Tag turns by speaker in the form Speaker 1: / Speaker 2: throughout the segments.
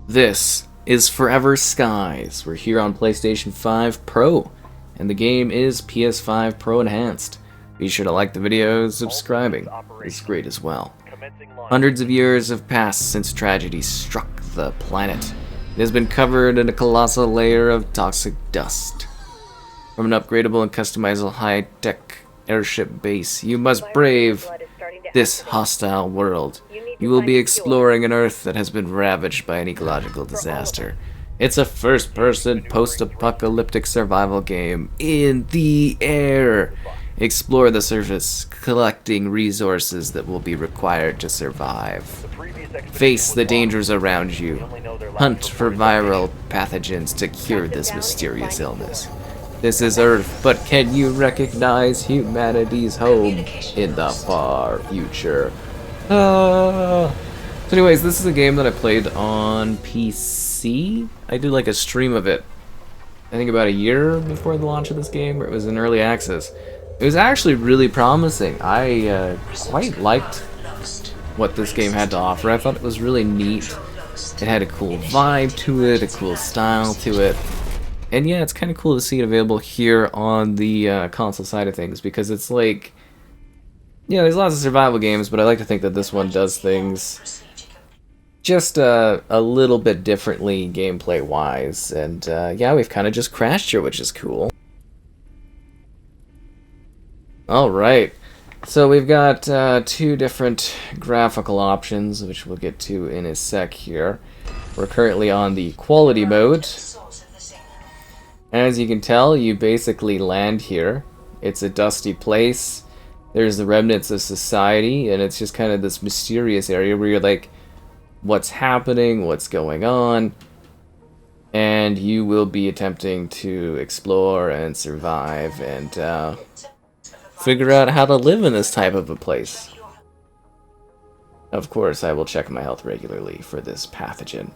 Speaker 1: This is Forever Skies. We're here on PlayStation 5 Pro, and the game is PS5 Pro Enhanced. Be sure to like the video, subscribing is great as well. Hundreds of years have passed since tragedy struck the planet. It has been covered in a colossal layer of toxic dust. From an upgradable and customizable high-tech airship base, you must brave this hostile world. You will be exploring an Earth that has been ravaged by an ecological disaster. It's a first-person, post-apocalyptic survival game in the air. Explore the surface, collecting resources that will be required to survive. Face the dangers around you. Hunt for viral pathogens to cure this mysterious illness. This is Earth, but can you recognize humanity's home in the far future? So anyways, this is a game that I played on PC. I did like a stream of it, I think about a year before the launch of this game, where it was in early access. It was actually really promising. I quite liked what this game had to offer. I thought it was really neat. It had a cool vibe to it, a cool style to it. And yeah, it's kind of cool to see it available here on the console side of things, because it's like, yeah, there's lots of survival games, but I like to think that this one does things just a little bit differently gameplay-wise. And yeah, we've kind of just crashed here, which is cool. Alright, so we've got two different graphical options, which we'll get to in a sec here. We're currently on the quality mode. As you can tell, you basically land here. It's a dusty place. There's the remnants of society, and it's just kind of this mysterious area where you're like, what's happening, what's going on? And you will be attempting to explore and survive and figure out how to live in this type of a place. Of course, I will check my health regularly for this pathogen.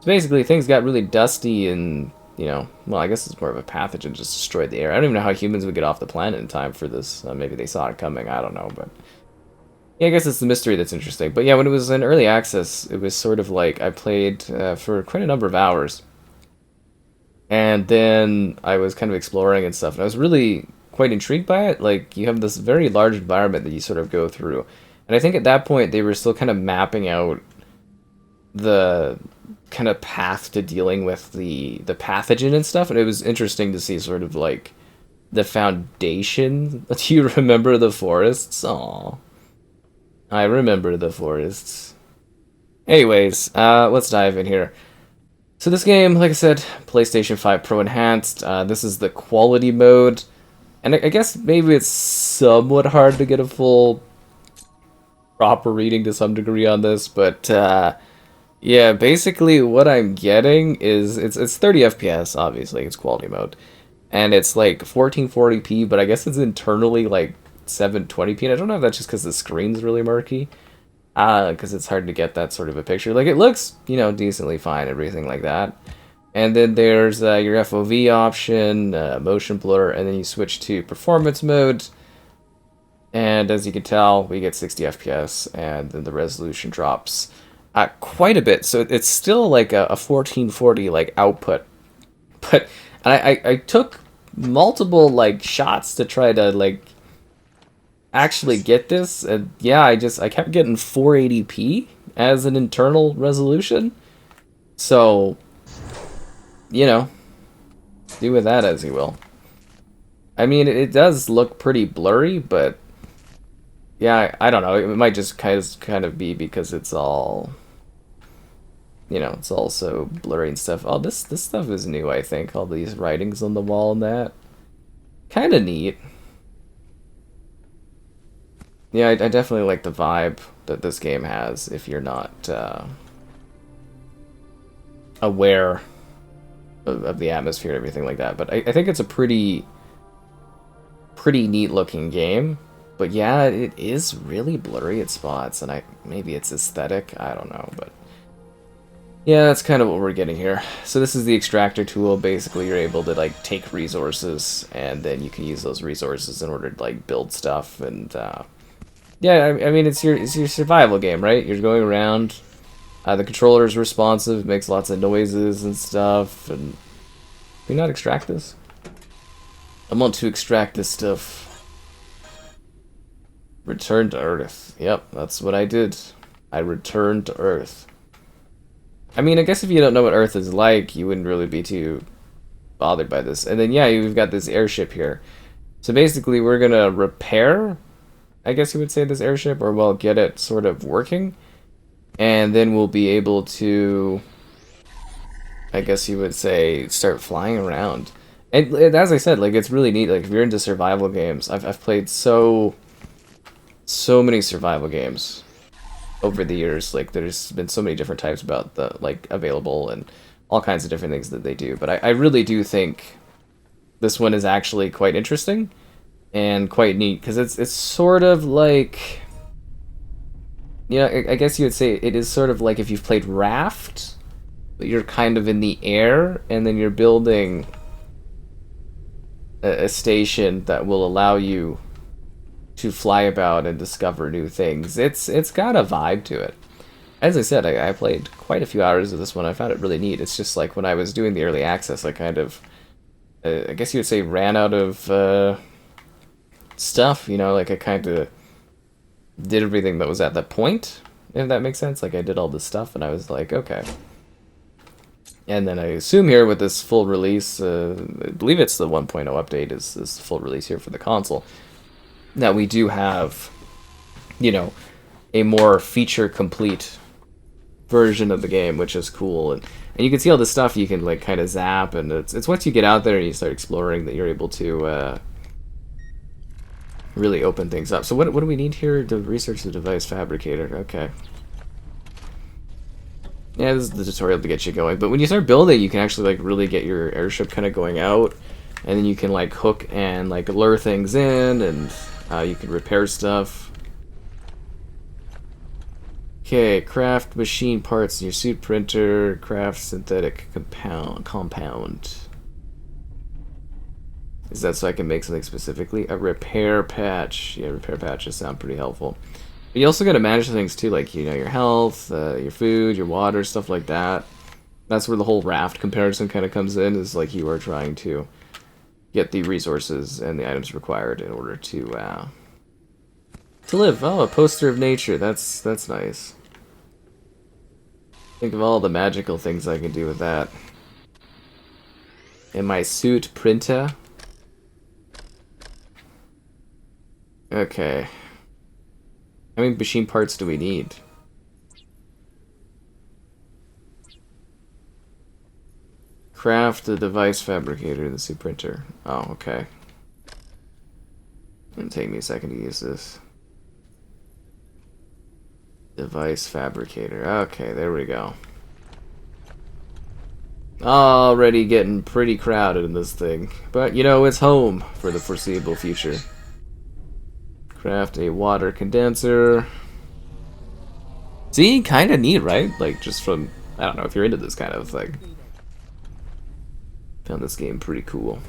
Speaker 1: So basically, things got really dusty and, you know, well, I guess it's more of a pathogen, just destroyed the air. I don't even know how humans would get off the planet in time for this. Maybe they saw it coming, I don't know, but yeah, I guess it's the mystery that's interesting. But yeah, when it was in early access, it was sort of like I played for quite a number of hours, and then I was kind of exploring and stuff, and I was really quite intrigued by it. Like, you have this very large environment that you sort of go through, and I think at that point they were still kind of mapping out the kind of path to dealing with the pathogen and stuff, and it was interesting to see sort of like the foundation. Do you remember the forests? Aww, I remember the forests. Anyways, let's dive in here. So this game, like I said, PlayStation 5 Pro Enhanced. This is the quality mode, and I guess maybe it's somewhat hard to get a full proper reading to some degree on this, but yeah, basically what I'm getting is it's 30 FPS, obviously, it's quality mode. And it's like 1440p, but I guess it's internally like 720p. And I don't know if that's just because the screen's really murky. Because it's hard to get that sort of a picture. Like, it looks, you know, decently fine, everything like that. And then there's your FOV option, motion blur, and then you switch to performance mode. And as you can tell, we get 60 FPS, and then the resolution drops quite a bit, so it's still like a 1440 like output, but I took multiple like shots to try to like actually get this, and yeah, I kept getting 480p as an internal resolution, so you know, do with that as you will. I mean, it does look pretty blurry, but yeah, I don't know, it might just kind of be because it's all, you know, it's also blurry and stuff. Oh, this stuff is new, I think. All these writings on the wall and that. Kind of neat. Yeah, I definitely like the vibe that this game has if you're not aware of the atmosphere and everything like that. But I think it's a pretty neat looking game. But yeah, it is really blurry at spots, and maybe it's aesthetic, I don't know, but yeah, that's kind of what we're getting here. So this is the extractor tool. Basically, you're able to like take resources, and then you can use those resources in order to like build stuff. And yeah, I mean, it's your survival game, right? You're going around The controller is responsive, makes lots of noises and stuff. And can we not extract this? I want to extract this stuff. Return to Earth. Yep, that's what I did. I returned to Earth. I mean, I guess if you don't know what Earth is like, you wouldn't really be too bothered by this. And then, yeah, we've got this airship here. So basically, we're gonna repair, I guess you would say, this airship, or, well, get it sort of working. And then we'll be able to, I guess you would say, start flying around. And as I said, like, it's really neat. Like, if you're into survival games, I've played so many survival games over the years. Like, there's been so many different types about the, like, available and all kinds of different things that they do. But I really do think this one is actually quite interesting and quite neat, because it's sort of like, you know, I guess you would say it is sort of like if you've played Raft, but you're kind of in the air, and then you're building a station that will allow you to fly about and discover new things. It's got a vibe to it. As I said, I played quite a few hours of this one. I found it really neat. It's just like when I was doing the early access, I kind of, I guess you would say, ran out of stuff, you know, like I kind of did everything that was at that point, if that makes sense. Like, I did all this stuff, and I was like, okay. And then I assume here with this full release, I believe it's the 1.0 update is this full release here for the console, that we do have, you know, a more feature-complete version of the game, which is cool. And you can see all this stuff you can, like, kind of zap, and it's once you get out there and you start exploring that you're able to really open things up. So what do we need here? To research the device fabricator. Okay. Yeah, this is the tutorial to get you going. But when you start building, you can actually, like, really get your airship kind of going out, and then you can, like, hook and, like, lure things in, and you can repair stuff. Okay, craft machine parts in your suit printer, craft synthetic compound. Is that so I can make something specifically? A repair patch. Yeah, repair patches sound pretty helpful. But you also got to manage things too, like, you know, your health, your food, your water, stuff like that. That's where the whole raft comparison kind of comes in, is like you are trying to get the resources and the items required in order to live. Oh, a poster of nature. That's nice. Think of all the magical things I can do with that. And my suit printer. Okay. How many machine parts do we need? Craft the device fabricator in the suit printer. Oh, okay. It'll take me a second to use this. Device fabricator. Okay, there we go. Already getting pretty crowded in this thing. But, you know, it's home for the foreseeable future. Craft a water condenser. See, kind of neat, right? Like, just from, I don't know, if you're into this kind of thing. Found this game pretty cool.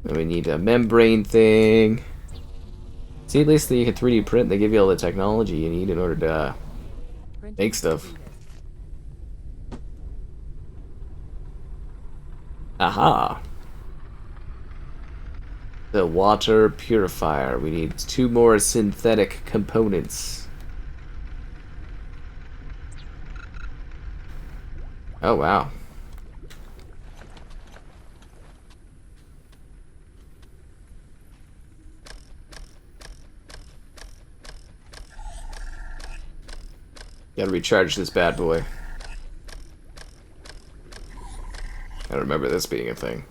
Speaker 1: And we need a membrane thing. See, at least you can 3D print. They give you all the technology you need in order to make stuff. Aha! The water purifier. We need 2 more synthetic components. Oh, wow. Gotta recharge this bad boy. I remember this being a thing.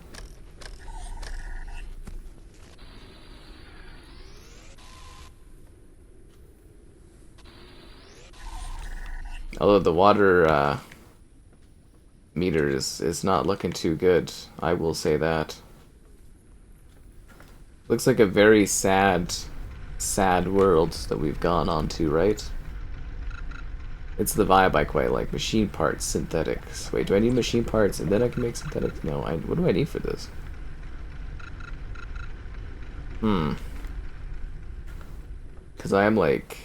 Speaker 1: Although the water meter is not looking too good, I will say that. Looks like a very sad world that we've gone on to, right? It's the vibe I quite like. Machine parts, synthetics. Wait, do I need machine parts and then I can make synthetics? No, what do I need for this? Because I am, like,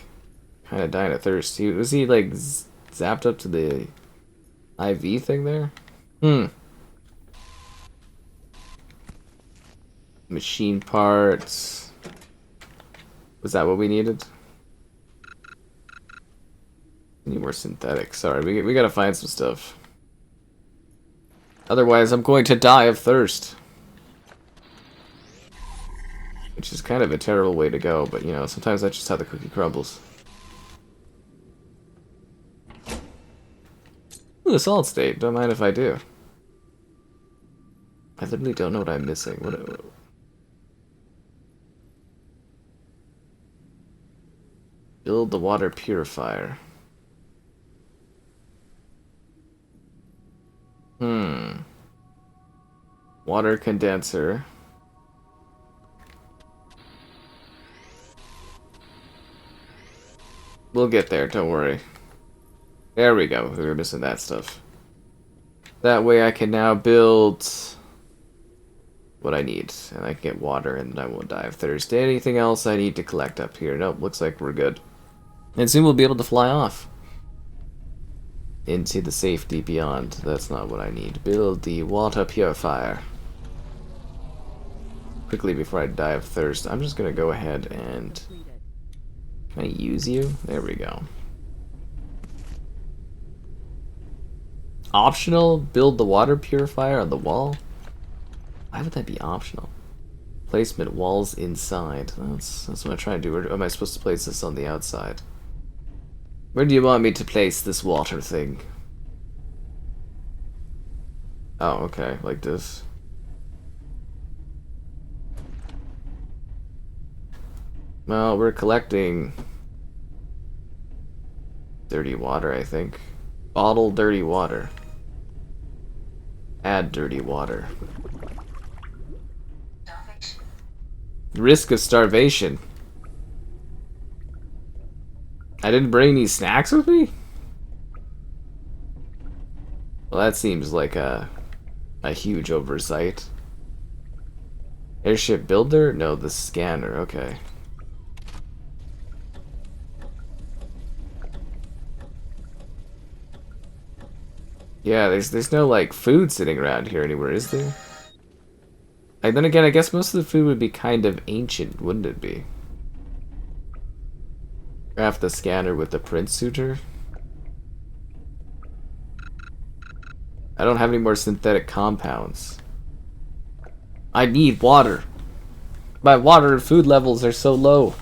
Speaker 1: Kind of dying of thirst. Was he like zapped up to the IV thing there? Hmm. Machine parts. Was that what we needed? Need more synthetic. Sorry, we gotta find some stuff. Otherwise, I'm going to die of thirst. Which is kind of a terrible way to go, but you know, sometimes that's just how the cookie crumbles. Ooh, the solid state. Don't mind if I do. I literally don't know what I'm missing. What? Build the water purifier. Water condenser. We'll get there, don't worry. There we go. We were missing that stuff. That way I can now build what I need. And I can get water and I won't die of thirst. Anything else I need to collect up here? Nope, looks like we're good. And soon we'll be able to fly off. Into the safety beyond. That's not what I need. Build the water purifier. Quickly before I die of thirst, I'm just gonna go ahead and... Can I use you? There we go. Optional? Build the water purifier on the wall? Why would that be optional? Placement walls inside. That's what I'm trying to do. Or am I supposed to place this on the outside? Where do you want me to place this water thing? Oh, okay, like this. Well, we're collecting dirty water, I think. Bottle dirty water. Add dirty water. Risk of starvation. I didn't bring any snacks with me? Well, that seems like a huge oversight. Airship builder? No, the scanner. Okay. Yeah, there's no like food sitting around here anywhere, is there? And then again, I guess most of the food would be kind of ancient, wouldn't it be? Craft the scanner with the print suitor. I don't have any more synthetic compounds. I need water. My water and food levels are so low.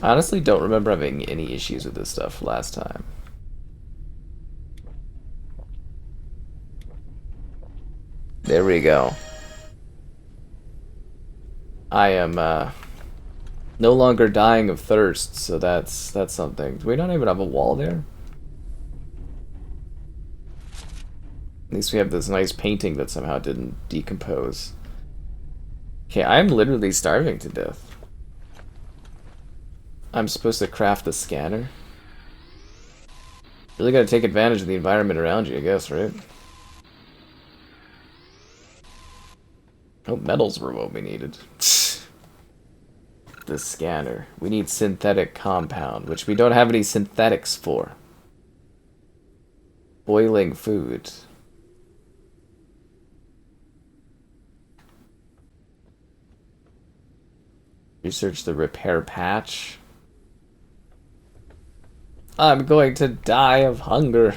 Speaker 1: I honestly don't remember having any issues with this stuff last time. There we go. I am no longer dying of thirst, so that's something. Do we not even have a wall there? At least we have this nice painting that somehow didn't decompose. Okay, I'm literally starving to death. I'm supposed to craft the scanner. Really gotta take advantage of the environment around you, I guess, right? Oh, metals were what we needed. The scanner. We need synthetic compound, which we don't have any synthetics for. Boiling food. Research the repair patch. I'm going to die of hunger.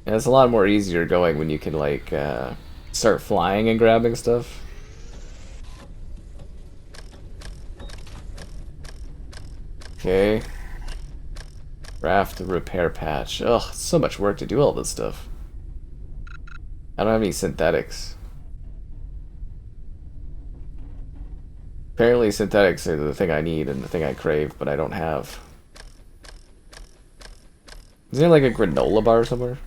Speaker 1: Yeah, it's a lot more easier going when you can like start flying and grabbing stuff. Okay. Craft the repair patch. Ugh, so much work to do all this stuff. I don't have any synthetics. Apparently synthetics are the thing I need and the thing I crave, but I don't have. Is there like a granola bar somewhere?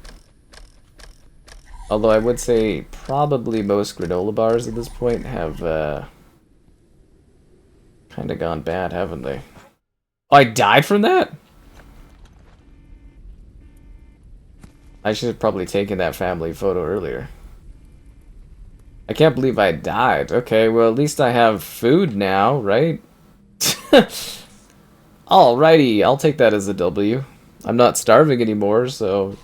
Speaker 1: Although I would say probably most granola bars at this point have kind of gone bad, haven't they? Oh, I died from that? I should have probably taken that family photo earlier. I can't believe I died. Okay, well, at least I have food now, right? Alrighty, I'll take that as a W. I'm not starving anymore, so...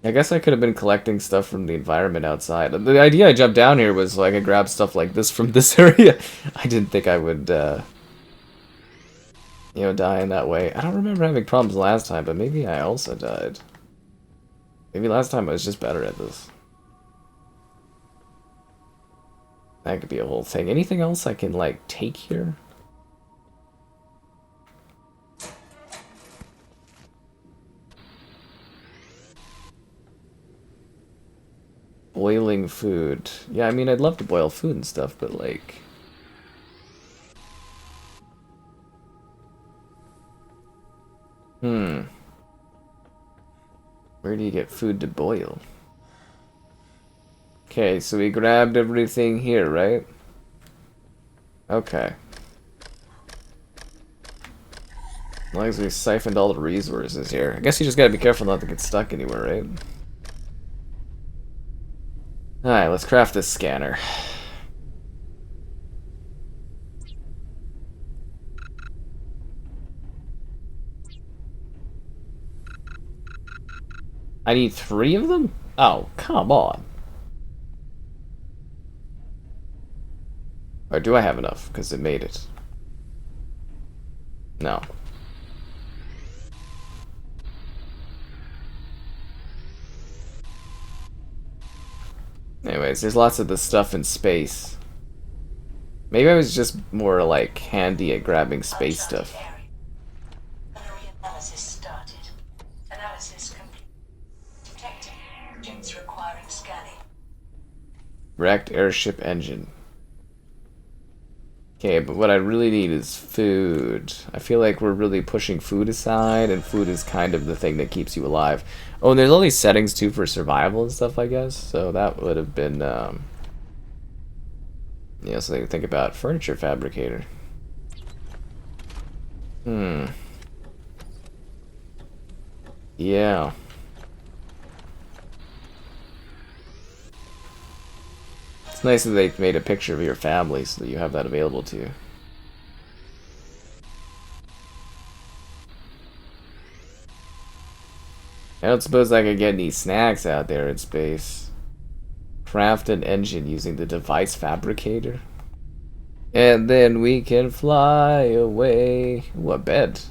Speaker 1: I guess I could have been collecting stuff from the environment outside. The idea I jumped down here was so I could grab stuff like this from this area. I didn't think I would, you know, die in that way. I don't remember having problems last time, but maybe I also died. Maybe last time I was just better at this. That could be a whole thing. Anything else I can, like, take here? Boiling food. Yeah, I mean, I'd love to boil food and stuff, but, like... Where do you get food to boil? Okay, so we grabbed everything here, right? Okay. As long as we siphoned all the resources here. I guess you just gotta be careful not to get stuck anywhere, right? Alright, let's craft this scanner. I need 3 of them? Oh, come on. Or do I have enough? Because it made it. No. Anyways, there's lots of this stuff in space. Maybe I was just more, like, handy at grabbing space stuff.
Speaker 2: Analysis started. Analysis complete. Detecting engines requiring scanning.
Speaker 1: Wrecked airship engine. Okay, but what I really need is food. I feel like we're really pushing food aside, and food is kind of the thing that keeps you alive. Oh, and there's all these settings too for survival and stuff, I guess. So that would have been, you know, something to think about. Furniture fabricator. Yeah. It's nice that they made a picture of your family so that you have that available to you. I don't suppose I could get any snacks out there in space. Craft an engine using the device fabricator. And then we can fly away. Ooh, a bed.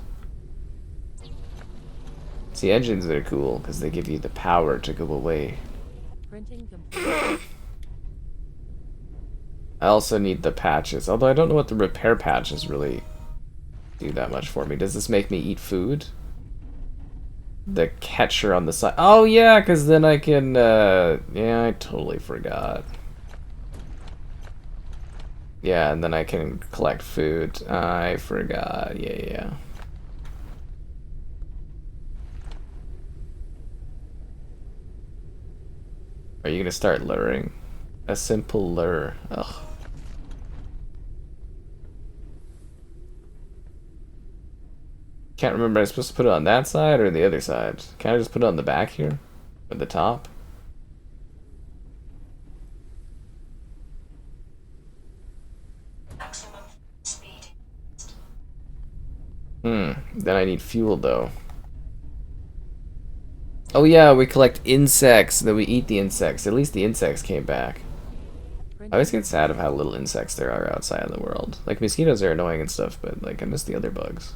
Speaker 1: See, engines are cool because they give you the power to go away.
Speaker 3: Printing complete.
Speaker 1: I also need the patches, although I don't know what the repair patches really do that much for me. Does this make me eat food? The catcher on the side. Oh yeah, because then I can, yeah, I totally forgot. Yeah, and then I can collect food. I forgot, yeah. Are you gonna start luring? A simple lure. Ugh. Can't remember, am I supposed to put it on that side or the other side? Can I just put it on the back here? Or the top?
Speaker 2: Maximum speed.
Speaker 1: Then I need fuel though. Oh yeah, we collect insects, then we eat the insects. At least the insects came back. I always get sad of how little insects there are outside in the world. Like, mosquitoes are annoying and stuff, but, like, I miss the other bugs.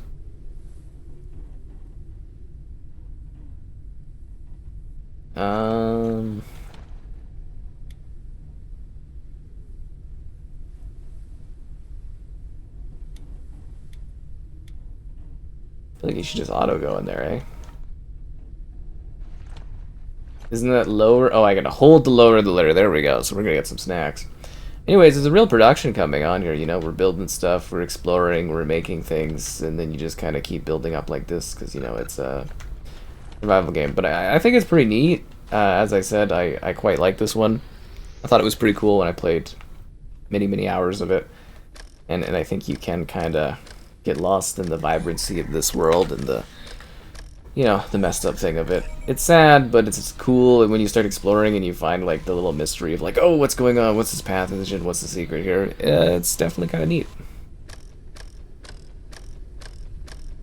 Speaker 1: I feel like you should just auto go in there, eh? Isn't that lower? Oh, I gotta hold to lower the litter. There we go. So we're gonna get some snacks. Anyways, there's a real production coming on here, you know, we're building stuff, we're exploring, we're making things, and then you just kind of keep building up like this, because, you know, it's a survival game. But I think it's pretty neat. As I said, I quite like this one. I thought it was pretty cool when I played many hours of it. And I think you can kind of get lost in the vibrancy of this world and the you know, the messed up thing of it. It's sad, but it's cool, and when you start exploring and you find, like, the little mystery of, like, oh, what's going on, what's this pathogen, what's the secret here, it's definitely kind of neat.